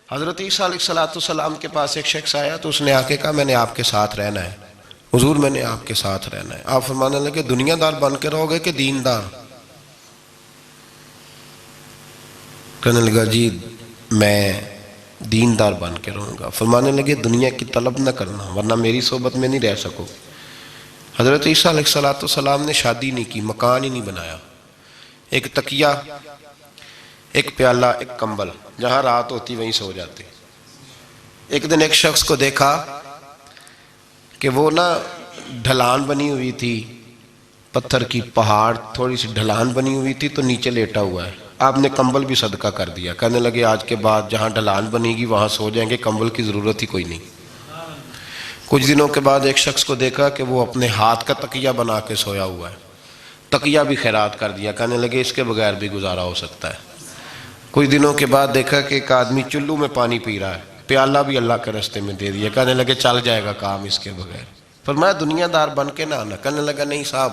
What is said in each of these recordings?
حضرت عیسیٰ علیہ السلام کے پاس ایک شخص آیا تو اس نے آ کے کہا میں نے آپ کے ساتھ رہنا ہے حضور، میں نے آپ کے ساتھ رہنا ہے۔ آپ فرمانے لگے دنیا دار بن کے رہو گے کہ دیندار؟ کہنے لگا جی میں دیندار بن کے رہوں گا۔ فرمانے لگے دنیا کی طلب نہ کرنا ورنہ میری صحبت میں نہیں رہ سکو۔ حضرت عیسیٰ علیہ السلام نے شادی نہیں کی، مکان ہی نہیں بنایا، ایک تکیہ، ایک پیالہ، ایک کمبل، جہاں رات ہوتی وہیں سو جاتے۔ ایک دن ایک شخص کو دیکھا کہ وہ ڈھلان بنی ہوئی تھی، پتھر کی پہاڑ تھوڑی سی ڈھلان بنی ہوئی تھی تو نیچے لیٹا ہوا ہے۔ آپ نے کمبل بھی صدقہ کر دیا، کہنے لگے آج کے بعد جہاں ڈھلان بنے گی وہاں سو جائیں گے، کمبل کی ضرورت ہی کوئی نہیں۔ کچھ دنوں کے بعد ایک شخص کو دیکھا کہ وہ اپنے ہاتھ کا تکیہ بنا کے سویا ہوا ہے، تکیہ بھی خیرات کر دیا، کہنے لگے اس کے بغیر بھی گزارا ہو سکتا ہے۔ کچھ دنوں کے بعد دیکھا کہ ایک آدمی چلو میں پانی پی رہا ہے، پیالہ بھی اللہ کے راستے میں دے دیا، کہنے لگے چل جائے گا کام اس کے بغیر۔ فرمایا دنیا دار بن کے نہ آنا، کہنے لگا نہیں صاحب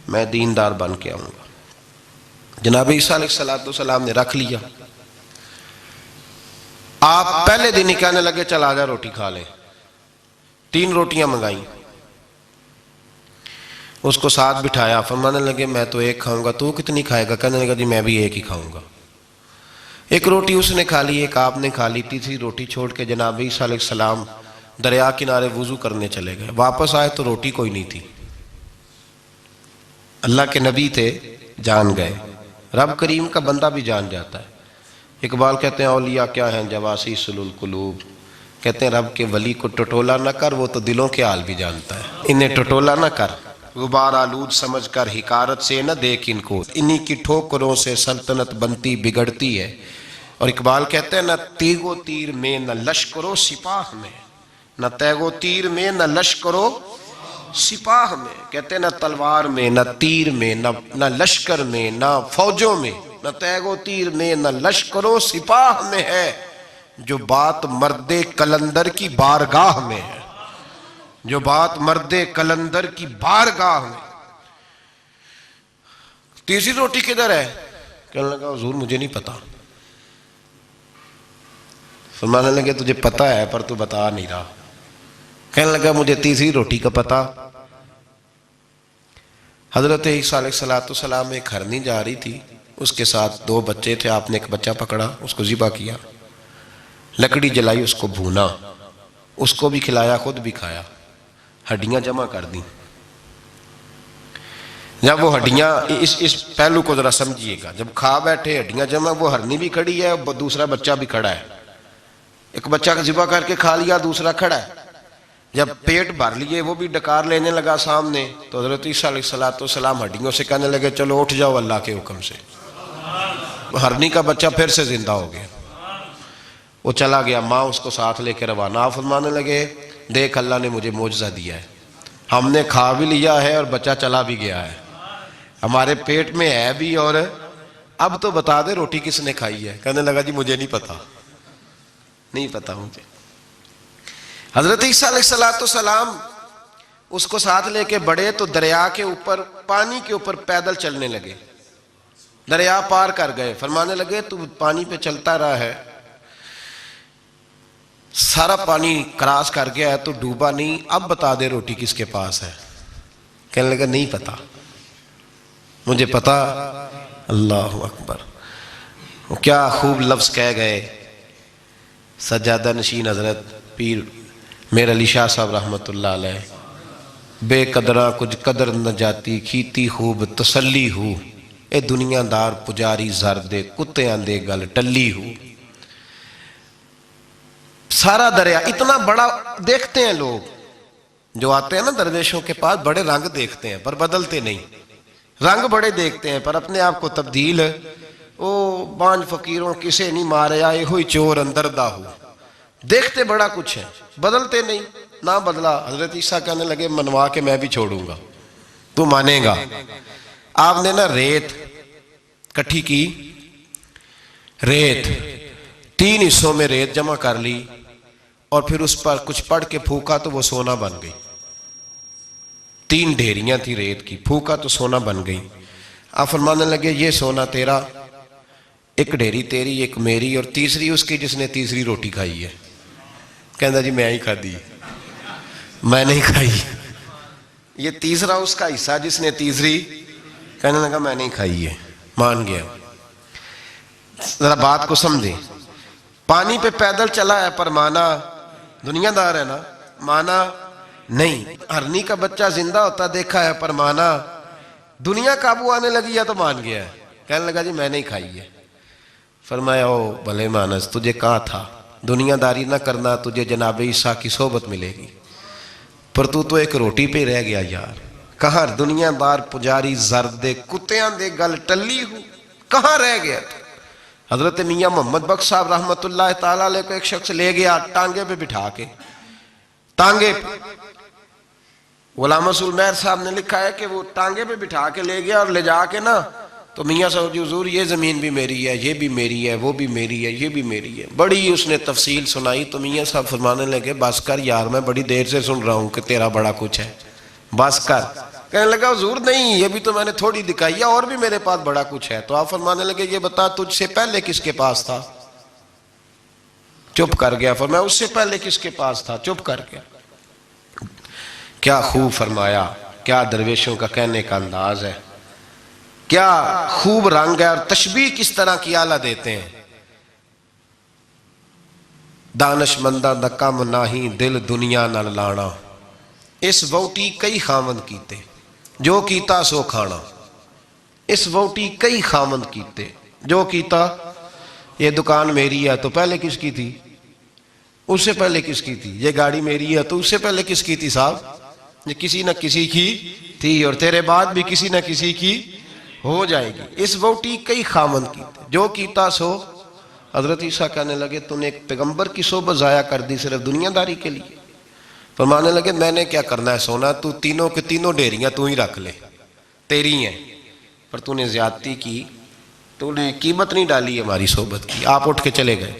میں دیندار بن کے آؤں گا۔ جناب عیسیٰ علیہ السلام نے رکھ لیا۔ آپ پہلے دن ہی کہنے لگے چل آجا روٹی کھا لے۔ 3 روٹیاں منگائیں، اس کو ساتھ بٹھایا، فرمانے لگے میں تو ایک کھاؤں گا، تو کتنی کھائے گا؟ کہنے لگا جی میں بھی ایک ہی کھاؤں گا۔ ایک روٹی اس نے کھا لی، ایک آپ نے کھا لی، تیسری روٹی چھوڑ کے جناب عیسیٰ علیہ السلام دریا کنارے وضو کرنے چلے گئے۔ واپس آئے تو روٹی کوئی نہیں تھی۔ اللہ کے نبی تھے، جان گئے۔ رب کریم کا بندہ بھی جان جاتا ہے۔ اقبال کہتے ہیں اولیاء کیا ہیں جواسیس القلوب، کہتے ہیں رب کے ولی کو ٹٹولا نہ کر، وہ تو دلوں کے حال بھی جانتا ہے۔ انہیں ٹٹولا نہ کر، غبار آلود سمجھ کر حکارت سے نہ دیکھ ان کو، انہی کی ٹھوکروں سے سلطنت بنتی بگڑتی ہے۔ اور اقبال کہتے ہیں نہ تیغ و تیر میں نہ لشکر و سپاہ میں، نہ تیغ و تیر میں نہ لشکر و سپاہ میں، کہتے ہیں نہ تلوار میں نہ تیر میں نہ لشکر میں نہ فوجوں میں، نہ تیغ و تیر میں نہ لشکر و سپاہ میں ہے، جو بات مرد کلندر کی بارگاہ میں ہے، جو بات مرد کلندر کی بارگاہ میں۔ تیسری روٹی کدھر ہے؟ کہنے لگا حضور مجھے نہیں پتا۔ فرمانے لگے تجھے پتا ہے پر تو بتا نہیں رہا۔ کہنے لگا مجھے تیسری روٹی کا پتا۔ حضرت عیسیٰ علیہ السلام ایک ہرنی جا رہی تھی، اس کے ساتھ 2 بچے تھے، آپ نے ایک بچہ پکڑا، اس کو ذبح کیا، لکڑی جلائی، اس کو بھونا، اس کو بھی کھلایا، خود بھی کھایا، ہڈیاں جمع کر دیں۔ جب وہ ہڈیاں اس پہلو کو ذرا سمجھیے گا، جب کھا بیٹھے ہڈیاں جمع، وہ ہرنی بھی کھڑی ہے، دوسرا بچہ بھی کھڑا ہے، ایک بچہ کا ذبح کر کے کھا لیا، دوسرا کھڑا ہے۔ جب پیٹ بھر لیے وہ بھی ڈکار لینے لگا سامنے، تو حضرت عیسیٰ علیہ السلام ہڈیوں سے کہنے لگے چلو اٹھ جاؤ اللہ کے حکم سے۔ ہرنی کا بچہ پھر سے زندہ ہو گیا، وہ چلا گیا، ماں اس کو ساتھ لے کے روانہ۔ فرمانے لگے دیکھ اللہ نے مجھے معجزہ دیا ہے، ہم نے کھا بھی لیا ہے اور بچہ چلا بھی گیا ہے، ہمارے پیٹ میں ہے بھی، اور اب تو بتا دے روٹی کس نے کھائی ہے؟ کہنے لگا جی مجھے نہیں پتا، نہیں پتا مجھے۔ حضرت عیسیٰ علیہ السلام اس کو ساتھ لے کے بڑھے تو دریا کے اوپر، پانی کے اوپر پیدل چلنے لگے، دریا پار کر گئے۔ فرمانے لگے تو پانی پہ چلتا رہا ہے، سارا پانی کراس کر گیا ہے تو ڈوبا نہیں، اب بتا دے روٹی کس کے پاس ہے؟ کہنے لگا نہیں پتا، مجھے پتا۔ اللہ اکبر، وہ کیا خوب لفظ کہہ گئے سجادہ نشین حضرت پیر میر علی شاہ صاحب رحمت اللہ علیہ، بے قدراں کچھ قدر نہ جاتی، کھیتی خوب تسلی ہو، اے دنیا دار پجاری زردے کتے آندے گل ٹلی ہو۔ سارا دریا اتنا بڑا دیکھتے ہیں لوگ جو آتے ہیں نا درویشوں کے پاس، بڑے رنگ دیکھتے ہیں پر بدلتے نہیں، رنگ بڑے دیکھتے ہیں پر اپنے آپ کو تبدیل، او بانج فقیروں کسے نہیں مارے آئے ہوئی چور اندر دا ہو، دیکھتے بڑا کچھ ہے بدلتے نہیں۔ نہ بدلا، حضرت عیسیٰ کہنے لگے منوا کے میں بھی چھوڑوں گا، تو مانے گا۔ آپ نے ریت کٹھی کی، ریت 3 حصوں میں ریت جمع کر لی اور پھر اس پر کچھ پڑھ کے پھونکا تو وہ سونا بن گئی۔ 3 ڈھیریاں تھی ریت کی، پھونکا تو سونا بن گئی۔ آپ فرمانے لگے یہ سونا تیرا، ایک ڈھیری تیری ایک میری اور تیسری اس کی جس نے تیسری روٹی کھائی ہے. کہنا جی میں ہی کھا دی, میں نہیں کھائی. یہ تیسرا اس کا حصہ جس نے تیسری, کہنے لگا میں نہیں کھائی ہے, مان گیا. ذرا بات کو سمجھے, پانی پہ پیدل چلا ہے پر مانا دنیا دار ہے نا, مانا نہیں. ہرنی کا بچہ زندہ ہوتا دیکھا ہے پر مانا دنیا قابو آنے لگی ہے تو مان گیا ہے. کہنے لگا جی میں نہیں کھائی ہے. فرمایا او بھلے مانس, تجھے کہا تھا دنیا داری نہ کرنا, تجھے جناب عیسیٰ کی صحبت ملے گی, پر تو ایک روٹی پہ رہ گیا یار. کہاں دنیا دار پجاری زرد دے کتیاں دے گل ٹلی ہو, کہاں رہ گیا تو. حضرت میاں محمد بخش صاحب رحمت اللہ تعالیٰ علیہ کو ایک شخص لے گیا ٹانگے پہ بٹھا کے, ٹانگے پہ. غلام رسول مہر صاحب نے لکھا ہے کہ وہ ٹانگے پہ بٹھا کے لے گیا اور لے جا کے نا تو میاں صاحب جی حضور یہ زمین بھی میری ہے, یہ بھی میری ہے, وہ بھی میری ہے, یہ بھی میری ہے. بڑی اس نے تفصیل سنائی تو میاں صاحب فرمانے لگے بس کر یار, میں بڑی دیر سے سن رہا ہوں کہ تیرا بڑا کچھ ہے, بس کر. کہنے لگا حضور نہیں, یہ بھی تو میں نے تھوڑی دکھائی ہے, اور بھی میرے پاس بڑا کچھ ہے. تو آپ فرمانے لگے یہ بتا تجھ سے پہلے کس کے پاس تھا؟ چپ کر گیا. فرمایا اس سے پہلے کس کے پاس تھا؟ چپ کر گیا. کیا خوب فرمایا, کیا درویشوں کا کہنے کا انداز ہے, کیا خوب رنگ ہے, اور تشبیہ کس طرح کی اعلیٰ دیتے ہیں. دانش مندہ دا کم ناہی دل دنیا نہ لانا, اس ووٹی کئی خامند کیتے جو کیتا سو کھانا. اس ووٹی کئی خامند کیتے جو کیتا. یہ دکان میری ہے تو پہلے کس کی تھی؟ اس سے پہلے کس کی تھی. یہ گاڑی میری ہے تو اس سے پہلے کس کی تھی صاحب؟ یہ کسی نہ کسی کی تھی, اور تیرے بعد بھی کسی نہ کسی کی ہو جائے گی. اس ووٹی کئی خامند کیتے جو کیتا سو. حضرت عیسیٰ کہنے لگے تو نے ایک پیغمبر کی صحبت ضائع کر دی صرف دنیا داری کے لیے. فرمانے لگے میں نے کیا کرنا ہے سونا, تو تینوں کے تینوں ڈیریاں تو ہی رکھ لے, تیری ہیں, پر تو نے زیادتی کی, تو نے قیمت نہیں ڈالی ہماری صحبت کی. آپ اٹھ کے چلے گئے.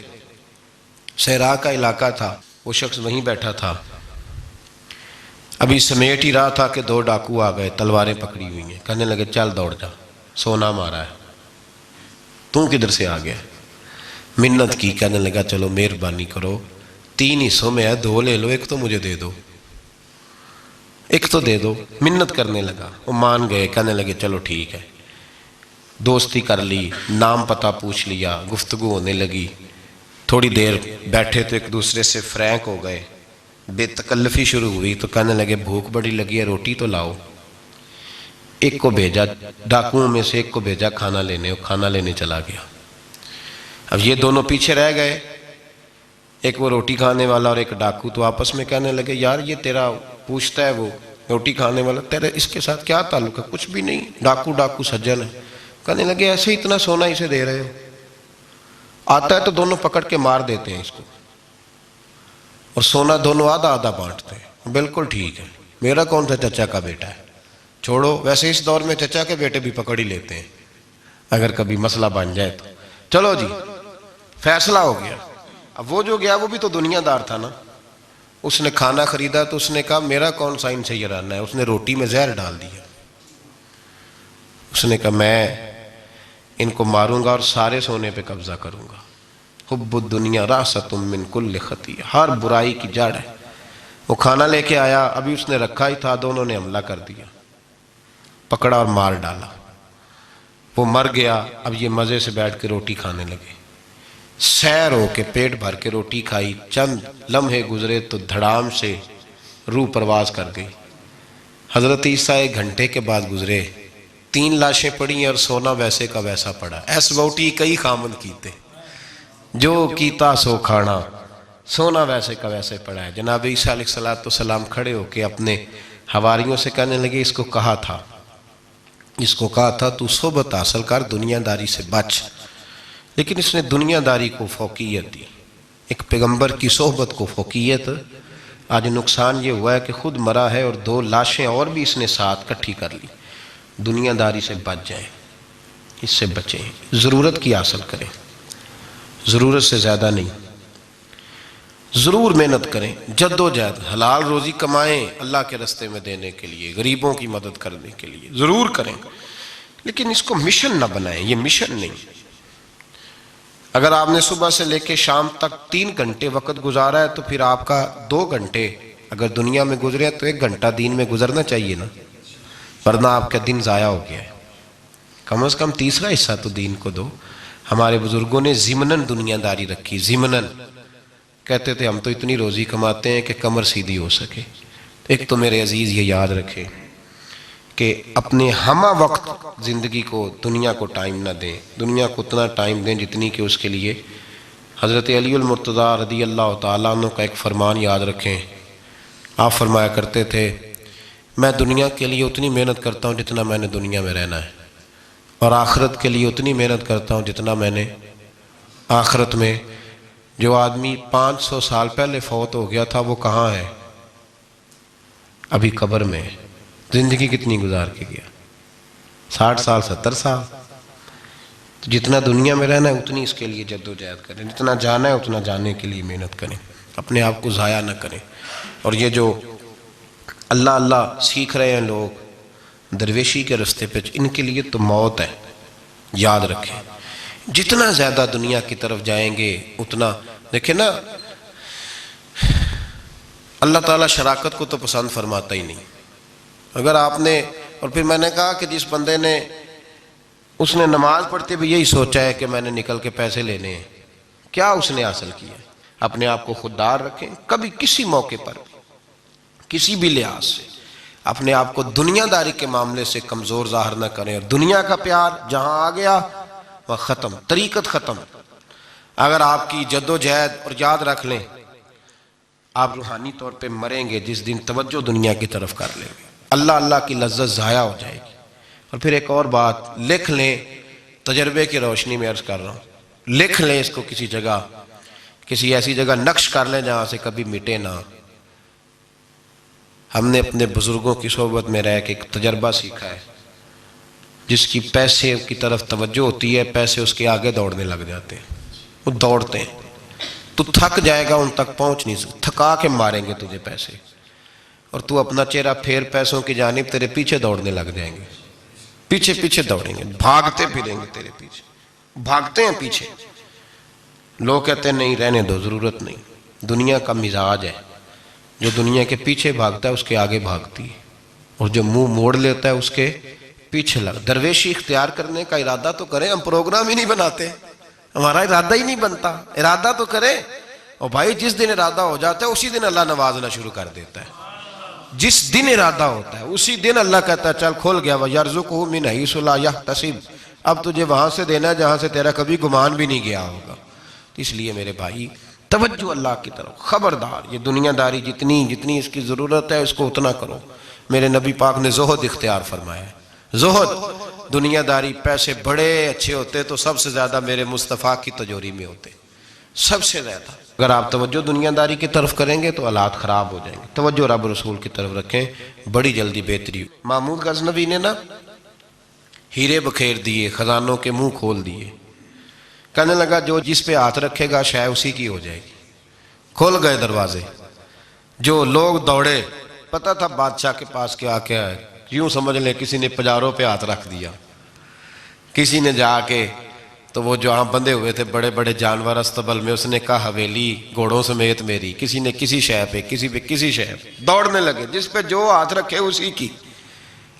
صحرا کا علاقہ تھا, وہ شخص وہیں بیٹھا تھا, ابھی سمیٹ ہی رہا تھا کہ دو ڈاکو آ گئے, تلواریں پکڑی ہوئی ہیں. کہنے لگے چل دوڑ جا, سونا مارا ہے, تو کدھر سے آ گیا؟ منت کی. کہنے لگا چلو مہربانی کرو, 3 حصوں میں ہے, 2 لے لو, ایک تو مجھے دے دو, ایک تو دے دو. منت کرنے لگا, وہ مان گئے. کہنے لگے چلو ٹھیک ہے. دوستی کر لی, نام پتہ پوچھ لیا, گفتگو ہونے لگی. تھوڑی دیر بیٹھے تو ایک دوسرے سے فرینک ہو گئے, بے تکلفی شروع ہوئی. تو کہنے لگے بھوک بڑی لگی ہے, روٹی تو لاؤ. ایک کو بھیجا, ڈاکوؤں میں سے ایک کو بھیجا کھانا لینے, وہ کھانا لینے چلا گیا. اب یہ دونوں پیچھے رہ گئے, ایک وہ روٹی کھانے والا اور ایک ڈاکو. تو آپس میں کہنے لگے یار یہ تیرا پوچھتا ہے وہ روٹی کھانے والا, تیرے اس کے ساتھ کیا تعلق ہے؟ کچھ بھی نہیں, ڈاکو ڈاکو سجن ہے. کہنے لگے ایسے اتنا سونا اسے دے رہے ہو, آتا ہے تو دونوں پکڑ کے مار دیتے ہیں اس کو, اور سونا دونوں آدھا آدھا بانٹتے ہیں. بالکل ٹھیک ہے, میرا کون سا چچا کا بیٹا ہے, چھوڑو. ویسے اس دور میں چچا کے بیٹے بھی پکڑ ہی لیتے ہیں اگر کبھی مسئلہ بن جائے تو. چلو جی فیصلہ ہو گیا. اب وہ جو گیا وہ بھی تو دنیا دار تھا نا, اس نے کھانا خریدا تو اس نے کہا میرا کون سا ان سے یہ رہنا ہے. اس نے روٹی میں زہر ڈال دیا. اس نے کہا میں ان کو ماروں گا اور سارے سونے پہ قبضہ کروں گا. حب الدنیا راست من کل خطیہ, ہر برائی کی جڑ ہے. وہ کھانا لے کے آیا, ابھی اس نے رکھا ہی تھا, دونوں نے حملہ کر دیا, پکڑا اور مار ڈالا. وہ مر گیا. اب یہ مزے سے بیٹھ کے روٹی کھانے لگے, سیر ہو کے پیٹ بھر کے روٹی کھائی. چند لمحے گزرے تو دھڑام سے روح پرواز کر گئی. حضرت عیسیٰ 1 گھنٹے کے بعد گزرے, 3 لاشیں پڑی ہیں اور سونا ویسے کا ویسا پڑا. ایس ووٹی کئی خامند کیتے جو کیتا سو کھانا, سونا ویسے کا ویسے پڑا ہے. جناب عیسیٰ علیہ السلام کھڑے ہو کے اپنے حواریوں سے کہنے لگے اس کو کہا تھا تو صحبت حاصل کر, دنیا داری سے بچ. لیکن اس نے دنیا داری کو فوقیت دی, ایک پیغمبر کی صحبت کو فوقیت. آج نقصان یہ ہوا ہے کہ خود مرا ہے اور 2 لاشیں اور بھی اس نے ساتھ کٹھی کر لی. دنیا داری سے بچ جائیں, اس سے بچیں, ضرورت کی حاصل کریں, ضرورت سے زیادہ نہیں. ضرور محنت کریں, جد و جہد, حلال روزی کمائیں اللہ کے رستے میں دینے کے لیے, غریبوں کی مدد کرنے کے لیے ضرور کریں, لیکن اس کو مشن نہ بنائیں. یہ مشن نہیں. اگر آپ نے صبح سے لے کے شام تک 3 گھنٹے وقت گزارا ہے تو پھر آپ کا 2 گھنٹے اگر دنیا میں گزرے تو 1 گھنٹہ دین میں گزرنا چاہیے نا، ورنہ آپ کا دن ضائع ہو گیا ہے۔ کم از کم تیسرا حصہ تو دین کو دو۔ ہمارے بزرگوں نے ضمناً دنیا داری رکھی، ضمناً کہتے تھے ہم تو اتنی روزی کماتے ہیں کہ کمر سیدھی ہو سکے۔ ایک تو میرے عزیز یہ یاد رکھیں کہ اپنے ہمہ وقت زندگی کو دنیا کو ٹائم نہ دیں، دنیا کو اتنا ٹائم دیں جتنی کہ اس کے لیے حضرت علی المرتضیٰ رضی اللہ تعالیٰ عنہ کا ایک فرمان یاد رکھیں۔ آپ فرمایا کرتے تھے میں دنیا کے لیے اتنی محنت کرتا ہوں جتنا میں نے دنیا میں رہنا ہے، اور آخرت کے لیے اتنی محنت کرتا ہوں جتنا میں نے آخرت میں۔ جو آدمی 500 سال پہلے فوت ہو گیا تھا وہ کہاں ہے؟ ابھی قبر میں ہے۔ زندگی کتنی گزار کے گیا؟ 60 سال 70 سال۔ تو جتنا دنیا میں رہنا ہے اتنی اس کے لیے جد و جہد کریں، جتنا جانا ہے اتنا جانے کے لیے محنت کریں، اپنے آپ کو ضائع نہ کریں۔ اور یہ جو اللہ اللہ سیکھ رہے ہیں لوگ درویشی کے رستے پہ، ان کے لیے تو موت ہے، یاد رکھیں۔ جتنا زیادہ دنیا کی طرف جائیں گے اتنا، دیکھیں نا اللہ تعالیٰ شراکت کو تو پسند فرماتا ہی نہیں۔ اگر آپ نے، اور پھر میں نے کہا کہ جس بندے نے، اس نے نماز پڑھتے بھی یہی سوچا ہے کہ میں نے نکل کے پیسے لینے ہیں، کیا اس نے حاصل کیا ہے؟ اپنے آپ کو خوددار رکھیں، کبھی کسی موقع پر کسی بھی لحاظ سے اپنے آپ کو دنیا داری کے معاملے سے کمزور ظاہر نہ کریں، اور دنیا کا پیار جہاں آ گیا وہ ختم، طریقت ختم۔ اگر آپ کی جد و جہد، اور یاد رکھ لیں آپ روحانی طور پہ مریں گے جس دن توجہ دنیا کی طرف کر لیں گے، اللہ اللہ کی لذت ضائع ہو جائے گی۔ اور پھر ایک اور بات لکھ لیں، تجربے کی روشنی میں عرض کر رہا ہوں، لکھ لیں اس کو کسی جگہ، کسی ایسی جگہ نقش کر لیں جہاں سے کبھی مٹے نہ۔ ہم نے اپنے بزرگوں کی صحبت میں رہ کے ایک تجربہ سیکھا ہے، جس کی پیسے کی طرف توجہ ہوتی ہے پیسے اس کے آگے دوڑنے لگ جاتے ہیں، وہ دوڑتے ہیں، تو تھک جائے گا، ان تک پہنچ نہیں سکتا، تھکا کے ماریں گے تجھے پیسے، اور تو اپنا چہرہ پھیر پیسوں کی جانب تیرے پیچھے دوڑنے لگ جائیں گے، پیچھے پیچھے دوڑیں گے، بھاگتے پھریں گے تیرے پیچھے، بھاگتے ہیں پیچھے۔ لوگ کہتے ہیں نہیں رہنے دو، ضرورت نہیں۔ دنیا کا مزاج ہے، جو دنیا کے پیچھے بھاگتا ہے اس کے آگے بھاگتی ہے، اور جو منہ موڑ لیتا ہے اس کے پیچھے لگ۔ درویشی اختیار کرنے کا ارادہ تو کریں، ہم پروگرام ہی نہیں بناتے، ہمارا ارادہ ہی نہیں بنتا، ارادہ تو کریں۔ اور بھائی جس دن ارادہ ہو جاتا ہے اسی دن اللہ نوازنا شروع کر دیتا ہے، جس دن ارادہ ہوتا ہے اسی دن اللہ کہتا ہے چل کھول گیا، وَيَرْزُقُهُ مِنْ حَيْثُ لَا يَحْتَسِبُ، اب تجھے وہاں سے دینا ہے جہاں سے تیرا کبھی گمان بھی نہیں گیا ہوگا۔ اس لیے میرے بھائی توجہ اللہ کی طرف، خبردار یہ دنیا داری جتنی اس کی ضرورت ہے اس کو اتنا کرو۔ میرے نبی پاک نے زہد اختیار فرمایا ہے، زہد، دنیا داری۔ پیسے بڑے اچھے ہوتے تو سب سے زیادہ میرے مصطفیٰ کی تجوری میں ہوتے، سب سے زیادہ۔ اگر آپ توجہ دنیا داری کی طرف کریں گے تو حالات خراب ہو جائیں گے، توجہ رب رسول کی طرف رکھیں، بڑی جلدی بہتری۔ محمود غزنوی نے نا ہیرے بکھیر دیے، خزانوں کے منہ کھول دیے، کہنے لگا جو جس پہ ہاتھ رکھے گا شاید اسی کی ہو جائے گی۔ کھول گئے دروازے، جو لوگ دوڑے، پتہ تھا بادشاہ کے پاس کیا کیا ہے، یوں سمجھ لیں کسی نے پجاروں پہ ہاتھ رکھ دیا، کسی نے جا کے تو وہ جو بندے ہوئے تھے بڑے بڑے جانور استبل میں، اس نے کہا حویلی گھوڑوں سمیت میری، کسی نے کسی شے پہ، کسی پہ کسی شے پہ، دوڑنے لگے، جس پہ جو ہاتھ رکھے اسی کی۔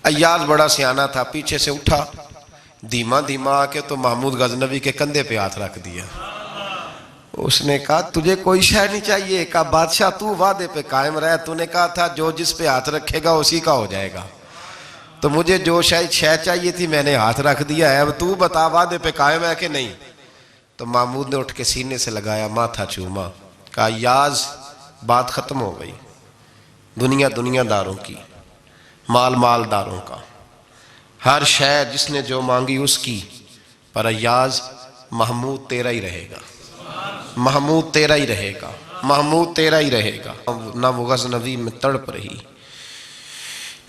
ایاز بڑا سیانہ تھا، پیچھے سے اٹھا، دھیما دھیما آ کے تو محمود غزنوی کے کندھے پہ ہاتھ رکھ دیا۔ اس نے کہا تجھے کوئی شے نہیں چاہیے؟ کہا بادشاہ تو وعدے پہ قائم رہ، تو نے کہا تھا جو جس پہ ہاتھ رکھے گا اسی کا ہو جائے گا، تو مجھے جو شے چاہیے تھی میں نے ہاتھ رکھ دیا ہے، اب تو بتا وعدے پہ قائم ہے کہ نہیں؟ تو محمود نے اٹھ کے سینے سے لگایا، ماتھا چوما، کہا یاز بات ختم ہو گئی، دنیا دنیا داروں کی، مال مالداروں کا، ہر شے جس نے جو مانگی اس کی، پر ایاز محمود تیرا ہی رہے گا، محمود تیرا ہی رہے گا، محمود تیرا ہی رہے گا۔ نہ وہ غزنوی میں تڑپ رہی،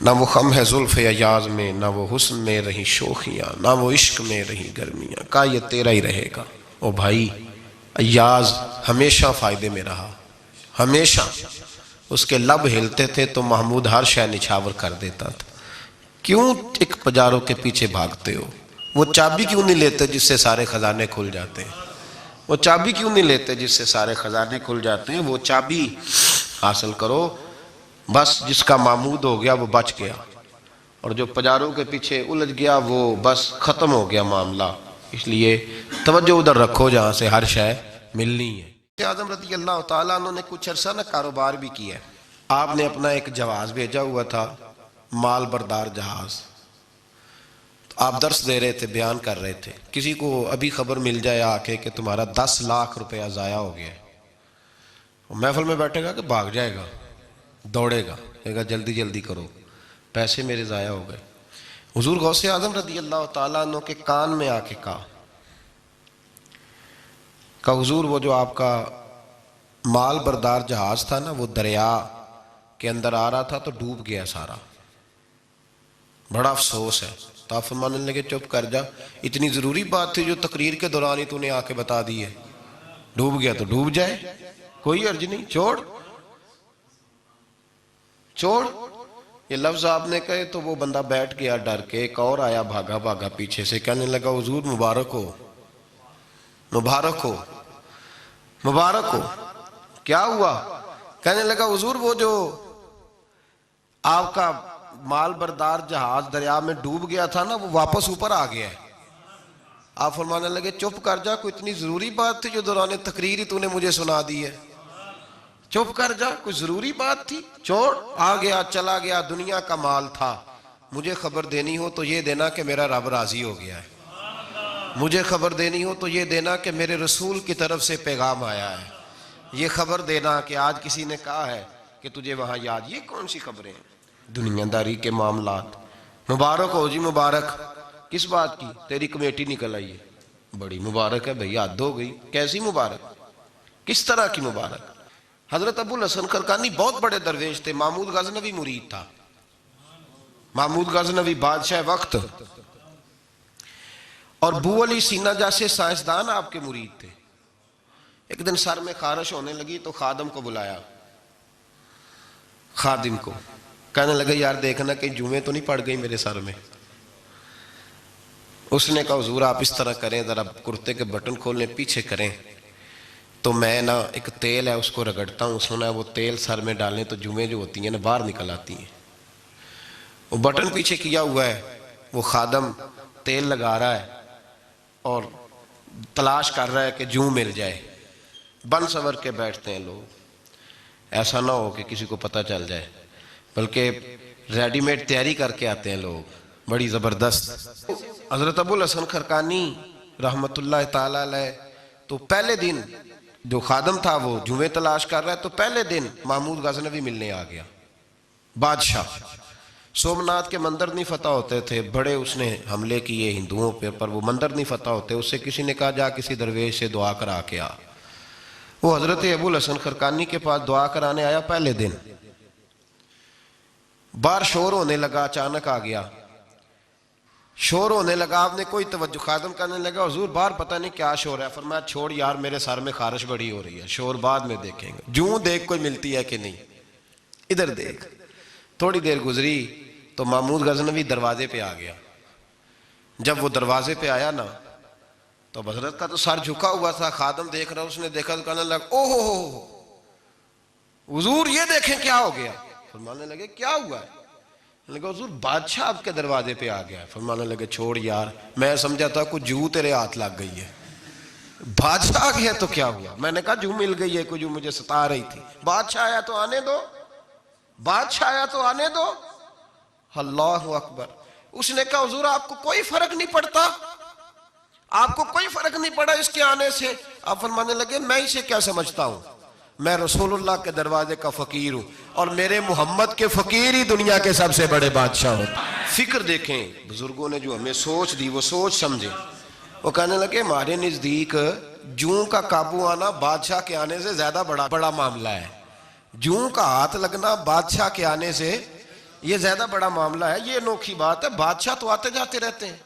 نہ وہ خم ہے زلف ایاز میں، نہ وہ حسن میں رہی شوخیاں، نہ وہ عشق میں رہی گرمیاں، کہا یہ تیرا ہی رہے گا۔ او بھائی ایاز ہمیشہ فائدے میں رہا، ہمیشہ اس کے لب ہلتے تھے تو محمود ہر شے نچھاور کر دیتا تھا۔ کیوں ایک پجاروں کے پیچھے بھاگتے ہو؟ وہ چابی کیوں نہیں لیتے جس سے سارے خزانے کھل جاتے ہیں؟ وہ چابی کیوں نہیں لیتے جس سے سارے خزانے کھل جاتے ہیں؟ وہ چابی حاصل کرو، بس جس کا معمود ہو گیا وہ بچ گیا، اور جو پجاروں کے پیچھے الجھ گیا وہ بس ختم ہو گیا معاملہ۔ اس لیے توجہ ادھر رکھو جہاں سے ہر شے ملنی ہے۔ اعظم رضی اللہ تعالیٰ عنہ نے کچھ عرصہ کاروبار بھی کیا ہے۔ آپ نے اپنا ایک جہاز بھیجا ہوا تھا، مال بردار جہاز۔ آپ درس دے رہے تھے، بیان کر رہے تھے، کسی کو ابھی خبر مل جائے آ کے کہ تمہارا 10 لاکھ روپیہ ضائع ہو گیا ہے، محفل میں بیٹھے گا کہ بھاگ جائے گا، دوڑے گا، کہے گا جلدی جلدی کرو، پیسے میرے ضائع ہو گئے۔ حضور غوث اعظم رضی اللہ تعالیٰ عنہ کے کان میں آ کے کہا حضور وہ جو آپ کا مال بردار جہاز تھا نا، وہ دریا کے اندر آ رہا تھا تو ڈوب گیا سارا، بڑا افسوس ہے۔ تو آپ فرمانے لگے چپ کر جا، اتنی ضروری بات تھی جو تقریر کے دوران ہی تو نے آ کے بتا دی ہے، ڈوب گیا تو ڈوب جائے، کوئی عرض نہیں، چھوڑ۔ یہ لفظ آپ نے کہے تو وہ بندہ بیٹھ گیا ڈر کے، ایک اور آیا بھاگا بھاگا پیچھے سے، کہنے لگا حضور مبارک ہو، مبارک ہو، مبارک ہو۔ کیا ہوا؟ کہنے لگا حضور وہ جو آپ کا مال بردار جہاز دریا میں ڈوب گیا تھا نا، وہ واپس اوپر آ گیا ہے۔ آپ فرمانے لگے چپ کر جا، کوئی اتنی ضروری بات تھی جو دوران تقریر ہی تو نے مجھے سنا دی ہے، چپ کر جا، کوئی ضروری بات تھی، چھوڑ۔ آ گیا چلا گیا، دنیا کا مال تھا، مجھے خبر دینی ہو تو یہ دینا کہ میرا رب راضی ہو گیا ہے، مجھے خبر دینی ہو تو یہ دینا کہ میرے رسول کی طرف سے پیغام آیا ہے، یہ خبر دینا کہ آج کسی نے کہا ہے کہ تجھے وہاں یاد۔ یہ کون سی خبریں ہیں؟ دنیا داری کے معاملات۔ مبارک ہو جی، مبارک۔ کس بات کی؟ تیری کمیٹی نکل آئی ہے، بڑی مبارک ہے بھئی، حد ہو گئی۔ کیسی مبارک؟ کس طرح کی مبارک؟ حضرت ابو الحسن خرقانی بہت بڑے درویش تھے، محمود غزنوی مرید تھا، محمود غزنوی بادشاہ وقت، اور بو علی سینہ جیسے سائنسدان آپ کے مرید تھے۔ ایک دن سر میں خارش ہونے لگی تو خادم کو بلایا، خادم کو، کہنے لگا یار دیکھنا کہ جمعے تو نہیں پڑ گئی میرے سر میں۔ اس نے کہا حضور آپ اس طرح کریں، ذرا کرتے کے بٹن کھولنے پیچھے کریں تو میں نا ایک تیل ہے اس کو رگڑتا ہوں، سنا ہے وہ تیل سر میں ڈالنے تو جمعے جو ہوتی ہیں نا باہر نکل آتی ہیں۔ وہ بٹن پیچھے کیا ہوا ہے، وہ خادم تیل لگا رہا ہے اور تلاش کر رہا ہے کہ جوں مل جائے۔ بن سور کے بیٹھتے ہیں لوگ، ایسا نہ ہو کہ کسی کو پتہ چل جائے، بلکہ ریڈی میڈ تیاری کر کے آتے ہیں لوگ، بڑی زبردست۔ حضرت ابو الحسن خرقانی رحمت اللہ تعالیٰ علیہ تو پہلے دن جو خادم تھا وہ جمعے تلاش کر رہا ہے، تو پہلے دن محمود غزنوی ملنے آ گیا، بادشاہ۔ سومناتھ کے مندر نہیں فتح ہوتے تھے، بڑے اس نے حملے کیے ہندوؤں پہ، پر وہ مندر نہیں فتح ہوتے، اس سے کسی نے کہا جا کسی درویش سے دعا کرا کے آ۔ وہ حضرت ابو الحسن خرقانی کے پاس دعا کرانے آیا پہلے دن، باہر شور ہونے لگا، اچانک آ گیا، شور ہونے لگا، آپ نے کوئی توجہ، خادم کرنے لگا حضور باہر پتہ نہیں کیا شور ہے، فرمایا چھوڑ یار میرے سر میں خارش بڑی ہو رہی ہے، شور بعد میں دیکھیں گے، جوں دیکھ کوئی ملتی ہے کہ نہیں، ادھر دیکھ۔ تھوڑی دیر گزری تو محمود غزنوی دروازے پہ آ گیا۔ جب وہ دروازے پہ آیا نا تو حضرت کا تو سر جھکا ہوا تھا، خادم دیکھ رہا، اس نے دیکھا تو کہنے لگا او ہو حضور یہ دیکھیں کیا ہو گیا۔ فرمانے لگے کیا ہوا ہے؟ لگا حضور بادشاہ آپ کے دروازے پہ آ گیا ہے۔ فرمانے لگے چھوڑ یار، میں سمجھا تھا کوئی جو تیرے ہاتھ لگ گئی ہے، بادشاہ آ گیا تو کیا ہوا؟ میں نے کہا جو مل گئی ہے کوئی جو مجھے ستا رہی تھی، بادشاہ آیا تو آنے دو، بادشاہ آیا تو آنے دو۔ اللہ اکبر۔ اس نے کہا حضور آپ کو کوئی فرق نہیں پڑتا، آپ کو کوئی فرق نہیں پڑا اس کے آنے سے؟ آپ فرمانے لگے میں اسے کیا سمجھتا ہوں، میں رسول اللہ کے دروازے کا فقیر ہوں، اور میرے محمد کے فقیر ہی دنیا کے سب سے بڑے بادشاہ ہوتے ہیں۔ فکر دیکھیں بزرگوں نے جو ہمیں سوچ دی، وہ سوچ سمجھیں۔ وہ کہنے لگے ہمارے نزدیک جوں کا قابو آنا بادشاہ کے آنے سے زیادہ بڑا معاملہ ہے، جوں کا ہاتھ لگنا بادشاہ کے آنے سے یہ زیادہ بڑا معاملہ ہے، یہ انوکھی بات ہے۔ بادشاہ تو آتے جاتے رہتے ہیں،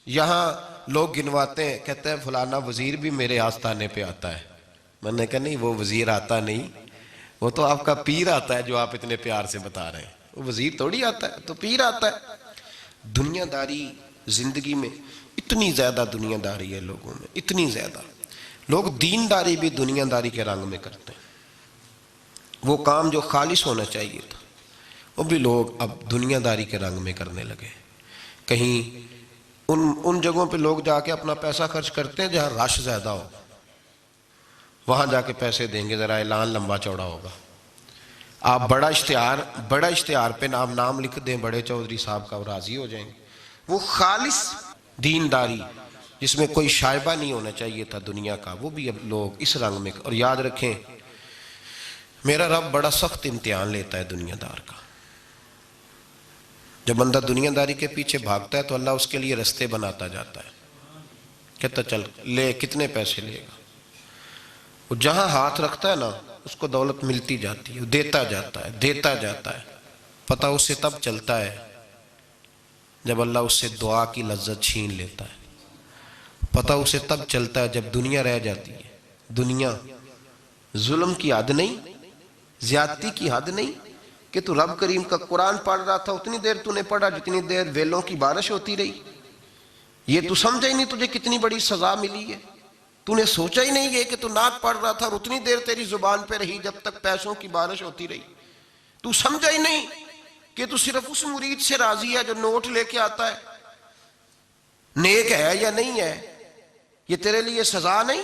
یہاں لوگ گنواتے ہیں، کہتے ہیں فلانا وزیر بھی میرے آستانے پہ آتا ہے۔ میں نے کہا نہیں، وہ وزیر آتا نہیں، وہ تو آپ کا پیر آتا ہے جو آپ اتنے پیار سے بتا رہے ہیں، وہ وزیر تھوڑی آتا ہے، تو پیر آتا ہے۔ دنیا داری زندگی میں اتنی زیادہ دنیا داری ہے لوگوں میں، اتنی زیادہ۔ لوگ دینداری بھی دنیا داری کے رنگ میں کرتے ہیں. وہ کام جو خالص ہونا چاہیے تھا وہ بھی لوگ اب دنیا داری کے رنگ میں کرنے لگے. کہیں ان جگہوں پہ لوگ جا کے اپنا پیسہ خرچ کرتے ہیں جہاں رش زیادہ ہو، وہاں جا کے پیسے دیں گے، ذرا اعلان لمبا چوڑا ہوگا. آپ بڑا اشتہار پہ نام لکھ دیں بڑے چودھری صاحب کا، وہ راضی ہو جائیں گے. وہ خالص دینداری جس میں کوئی شائبہ نہیں ہونا چاہیے تھا دنیا کا، وہ بھی اب لوگ اس رنگ میں. اور یاد رکھیں میرا رب بڑا سخت امتحان لیتا ہے دنیا دار کا. جب بندہ دنیا داری کے پیچھے بھاگتا ہے تو اللہ اس کے لیے رستے بناتا جاتا ہے. کہتا چل لے، کتنے پیسے لے گا. وہ جہاں ہاتھ رکھتا ہے نا اس کو دولت ملتی جاتی ہے، وہ دیتا جاتا ہے. پتہ اسے تب چلتا ہے جب اللہ اس سے دعا کی لذت چھین لیتا ہے. پتہ اسے تب چلتا ہے جب دنیا رہ جاتی ہے. دنیا ظلم کی حد نہیں، زیادتی کی حد نہیں کہ تو رب کریم کا قرآن پڑھ رہا تھا اتنی دیر تو نے پڑھا جتنی دیر ویلوں کی بارش ہوتی رہی. یہ تو سمجھا ہی نہیں تجھے کتنی بڑی سزا ملی ہے. تو نے سوچا ہی نہیں یہ کہ تو نعت پڑھ رہا تھا اور اتنی دیر تیری زبان پہ رہی جب تک پیسوں کی بارش ہوتی رہی. تو سمجھا ہی نہیں کہ تو صرف اس مرید سے راضی ہے جو نوٹ لے کے آتا ہے. نیک ہے یا نہیں ہے یہ تیرے لیے سزا نہیں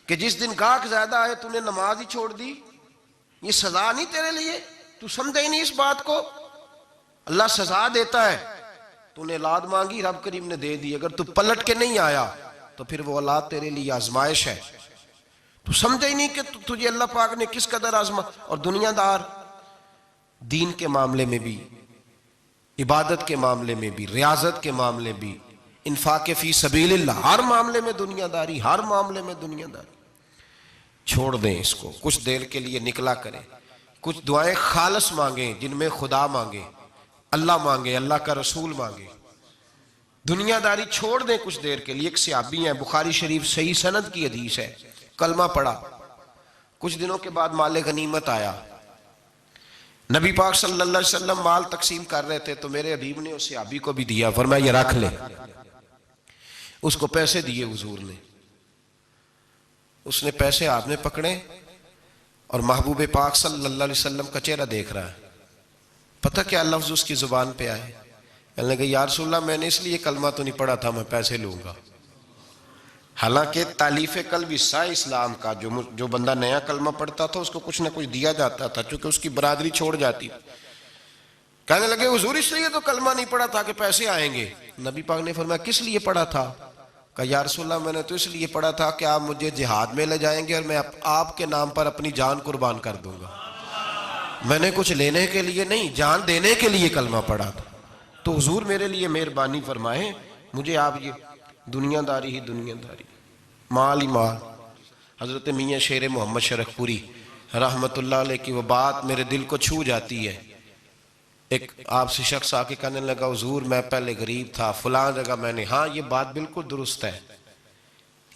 کہ جس دن گاہک زیادہ آئے تو نے نماز ہی چھوڑ دی. یہ سزا نہیں تیرے لیے؟ تو سمجھا ہی نہیں اس بات کو. اللہ سزا دیتا ہے. تو نے اولاد مانگی رب کریم نے دے دی. اگر تو پلٹ کے نہیں آیا تو پھر وہ اولاد تیرے لیے آزمائش ہے. تو سمجھا ہی نہیں کہ تجھے اللہ پاک نے کس قدر آزما. اور دنیا دار دین کے معاملے میں بھی، عبادت کے معاملے میں بھی، ریاضت کے معاملے بھی، انفاق فی سبیل اللہ، ہر معاملے میں دنیا داری، ہر معاملے میں دنیا داری. چھوڑ دیں اس کو. کچھ دیر کے لیے نکلا کریں، کچھ دعائیں خالص مانگیں جن میں خدا مانگے، اللہ مانگے، اللہ کا رسول مانگے. دنیا داری چھوڑ دیں کچھ دیر کے لیے. ایک صحابی ہیں، بخاری شریف صحیح سند کی حدیث ہے، کلمہ پڑھا، کچھ دنوں کے بعد مال غنیمت آیا. نبی پاک صلی اللہ علیہ وسلم مال تقسیم کر رہے تھے تو میرے حبیب نے اس صحابی کو بھی دیا، فرمایا یہ رکھ لے. اس کو پیسے دیے حضور نے. اس نے پیسے ہاتھ میں پکڑے اور محبوب پاک صلی اللہ علیہ وسلم کا چہرہ دیکھ رہا ہے. پتہ کیا لفظ اس کی زبان پہ آئے؟ کہنے لگے یا رسول اللہ میں نے اس لیے کلمہ تو نہیں پڑھا تھا میں پیسے لوں گا. حالانکہ تالیف قلب حصہ اسلام کا، جو بندہ نیا کلمہ پڑھتا تھا اس کو کچھ نہ کچھ دیا جاتا تھا چونکہ اس کی برادری چھوڑ جاتی. کہنے لگے حضور اس لیے تو کلمہ نہیں پڑھا تھا کہ پیسے آئیں گے. نبی پاک نے فرمایا کس لیے پڑھا تھا؟ کہا یا رسول اللہ میں نے تو اس لیے پڑھا تھا کہ آپ مجھے جہاد میں لے جائیں گے اور میں آپ کے نام پر اپنی جان قربان کر دوں گا. میں نے کچھ لینے کے لیے نہیں، جان دینے کے لیے کلمہ پڑھا تھا. تو حضور میرے لیے مہربانی فرمائیں، مجھے آپ یہ دنیا داری ہی دنیا داری، مال ہی مال. حضرت میاں شیر محمد شرف پوری رحمت اللہ علیہ کی وہ بات میرے دل کو چھو جاتی ہے. ایک آپ سے شخص آ کے کہنے لگا حضور میں پہلے غریب تھا فلاں جگہ میں نے. ہاں یہ بات بالکل درست ہے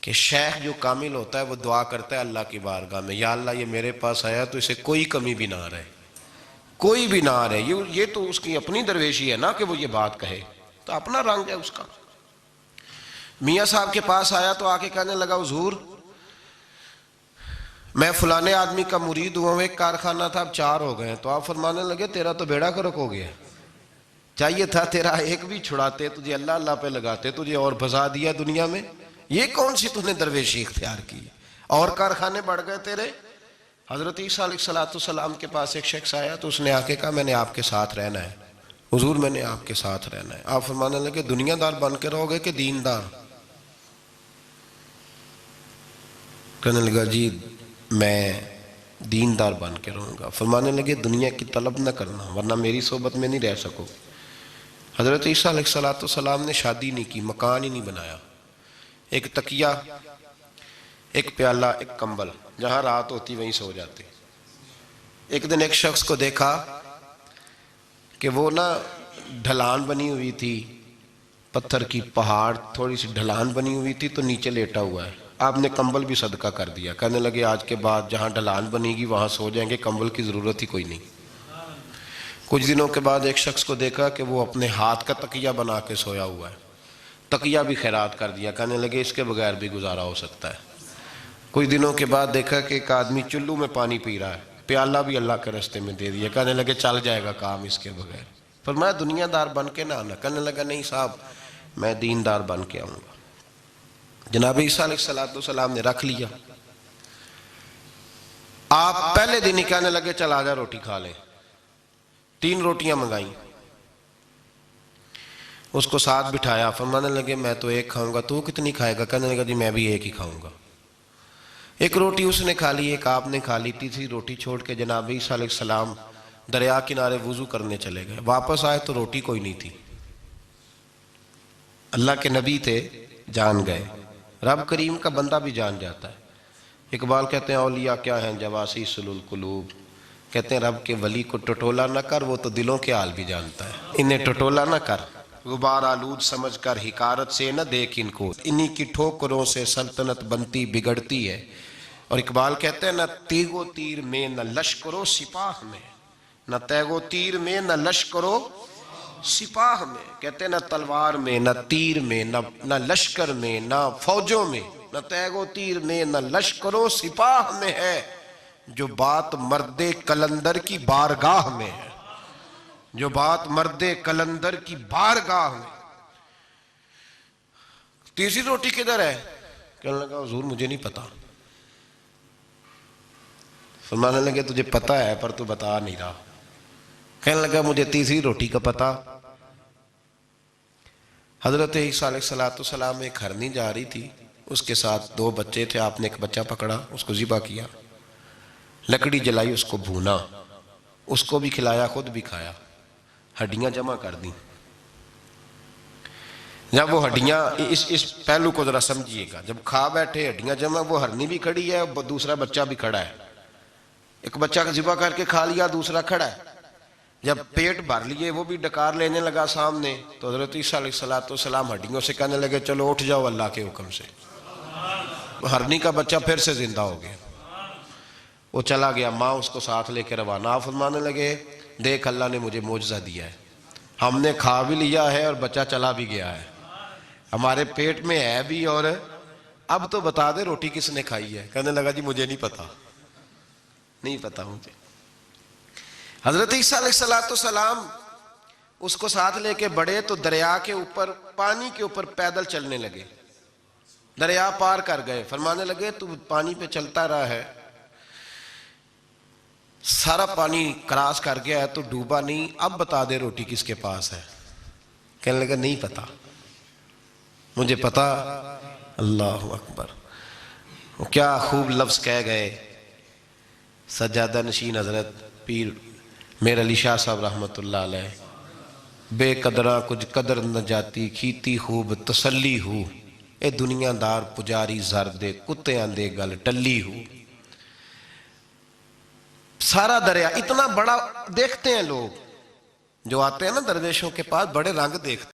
کہ شیخ جو کامل ہوتا ہے وہ دعا کرتا ہے اللہ کی بارگاہ میں، یا اللہ یہ میرے پاس آیا تو اسے کوئی کمی بھی نہ رہے، کوئی بھی نہ رہے. یہ تو اس کی اپنی درویشی ہے نا کہ وہ یہ بات کہے، تو اپنا رنگ ہے اس کا. میاں صاحب کے پاس آیا تو آ کے کہنے لگا حضور میں فلانے آدمی کا مرید ہوا ہوں، ایک کارخانہ تھا اب 4 ہو گئے ہیں. تو آپ فرمانے لگے تیرا تو بیڑا گرک ہو گیا، چاہیے تھا تیرا ایک بھی چھڑاتے، تجھے اللہ اللہ پہ لگاتے، تجھے اور بھسا دیا دنیا میں. یہ کون سی تُو نے درویشی اختیار کی؟ اور کارخانے بڑھ گئے تیرے. حضرت عیسیٰ علیہ السلام کے پاس ایک شخص آیا تو اس نے آ کے کہا میں نے آپ کے ساتھ رہنا ہے حضور، میں نے آپ کے ساتھ رہنا ہے. آپ فرمانے لگے دنیا دار بن کے رہو گے کہ دیندار؟ کہنے لگا جی میں دیندار بن کے رہوں گا. فرمانے لگے دنیا کی طلب نہ کرنا ورنہ میری صحبت میں نہیں رہ سکو. حضرت عیسیٰ علیہ السلام نے شادی نہیں کی، مکان ہی نہیں بنایا، ایک تکیہ، ایک پیالہ، ایک کمبل، جہاں رات ہوتی وہیں سو جاتے. ایک دن ایک شخص کو دیکھا کہ وہ ڈھلان بنی ہوئی تھی، پتھر کی پہاڑ تھوڑی سی ڈھلان بنی ہوئی تھی تو نیچے لیٹا ہوا ہے. آپ نے کمبل بھی صدقہ کر دیا. کہنے لگے آج کے بعد جہاں ڈھلان بنے گی وہاں سو جائیں گے، کمبل کی ضرورت ہی کوئی نہیں. کچھ دنوں کے بعد ایک شخص کو دیکھا کہ وہ اپنے ہاتھ کا تکیہ بنا کے سویا ہوا ہے. تقیہ بھی خیرات کر دیا، کہنے لگے اس کے بغیر بھی گزارا ہو سکتا ہے۔ کچھ دنوں کے بعد دیکھا کہ ایک آدمی چلو میں پانی پی رہا ہے، پیالہ بھی اللہ کے راستے میں دے دیا، کہنے لگے چل جائے گا کام اس کے بغیر۔ فرمایا دنیا دار بن کے نہ آنا، کہنے لگا نہیں صاحب میں دیندار بن کے آؤں گا۔ جناب عیسیٰ علیہ السلام نے رکھ لیا۔ آپ پہلے دن ہی کہنے لگے چل آجا روٹی کھا لے، 3 روٹیاں منگائیں، اس کو ساتھ بٹھایا، فرمانے لگے میں تو ایک کھاؤں گا، تو کتنی کھائے گا؟ کہنے لگا جی میں بھی ایک ہی کھاؤں گا۔ ایک روٹی اس نے کھا لی، ایک آپ نے کھا لی، تیسری روٹی چھوڑ کے جناب عیسیٰ علیہ السلام دریا کنارے وضو کرنے چلے گئے۔ واپس آئے تو روٹی کوئی نہیں تھی۔ اللہ کے نبی تھے، جان گئے۔ رب کریم کا بندہ بھی جان جاتا ہے۔ اقبال کہتے ہیں اولیاء کیا ہیں جواسیس القلوب، کہتے ہیں رب کے ولی کو ٹٹولا نہ کر، وہ تو دلوں کے حال بھی جانتا ہے۔ انہیں ٹٹولا نہ کر، غبار آلود سمجھ کر حکارت سے نہ دیکھ ان کو، انہی کی ٹھوکروں سے سلطنت بنتی بگڑتی ہے۔ اور اقبال کہتے ہیں نہ تیگ و تیر میں نہ لشکر و سپاہ میں، نہ تیگ و تیر میں نہ لشکر و سپاہ میں، کہتے ہیں نہ تلوار میں نہ تیر میں نہ لشکر میں نہ فوجوں میں، نہ تیگ و تیر میں نہ لشکر و سپاہ میں ہے، جو بات مرد کلندر کی بارگاہ میں ہے، جو بات مرد کلندر کی بارگاہ میں۔ تیسری روٹی کدھر ہے؟ کہنے لگا حضور مجھے نہیں پتا۔ فرمانے لگے تجھے پتا ہے پر تو بتا نہیں رہا۔ کہنے لگا مجھے تیسری روٹی کا پتا۔ حضرت عیسیٰ علیہ السلام ایک ہرنی جا رہی تھی، اس کے ساتھ 2 بچے تھے، آپ نے ایک بچہ پکڑا، اس کو ذبح کیا، لکڑی جلائی، اس کو بھونا، اس کو بھی کھلایا، خود بھی کھایا، ہڈیاں جمع کر دیں۔ جب وہ ہڈیاں، اس پہلو کو ذرا سمجھیے گا، جب کھا بیٹھے ہڈیاں جمع، وہ ہرنی بھی کھڑی ہے، دوسرا بچہ بھی کھڑا ہے، ایک بچہ کا ذبح کر کے کھا لیا، دوسرا کھڑا ہے۔ جب پیٹ بھر لیے، وہ بھی ڈکار لینے لگا سامنے، تو حضرت عیسیٰ علیہ السلام ہڈیوں سے کہنے لگے چلو اٹھ جاؤ اللہ کے حکم سے۔ ہرنی کا بچہ پھر سے زندہ ہو گیا، وہ چلا گیا، ماں اس کو ساتھ لے کے روانہ، فرمانے لگے دیکھ اللہ نے مجھے معجزہ دیا ہے، ہم نے کھا بھی لیا ہے اور بچہ چلا بھی گیا ہے، ہمارے پیٹ میں ہے بھی، اور اب تو بتا دے روٹی کس نے کھائی ہے؟ کہنے لگا جی مجھے نہیں پتا، نہیں پتا مجھے۔ حضرت عیسیٰ علیہ السلام اس کو ساتھ لے کے بڑھے تو دریا کے اوپر، پانی کے اوپر پیدل چلنے لگے، دریا پار کر گئے۔ فرمانے لگے تو پانی پہ چلتا رہا ہے، سارا پانی کراس کر گیا ہے تو ڈوبا نہیں، اب بتا دے روٹی کس کے پاس ہے؟ کہنے لگا نہیں پتا مجھے پتا۔ اللہ اکبر، وہ کیا خوب لفظ کہہ گئے سجادہ نشین حضرت پیر میر علی شاہ صاحب رحمت اللہ علیہ، بے قدراں کچھ قدر نہ جاتی، کھیتی خوب تسلی ہو، اے دنیا دار پجاری زردے کتیاں دے گل ٹلی ہو۔ سارا دریا اتنا بڑا دیکھتے ہیں لوگ جو آتے ہیں نا درویشوں کے پاس، بڑے رنگ دیکھتے ہیں۔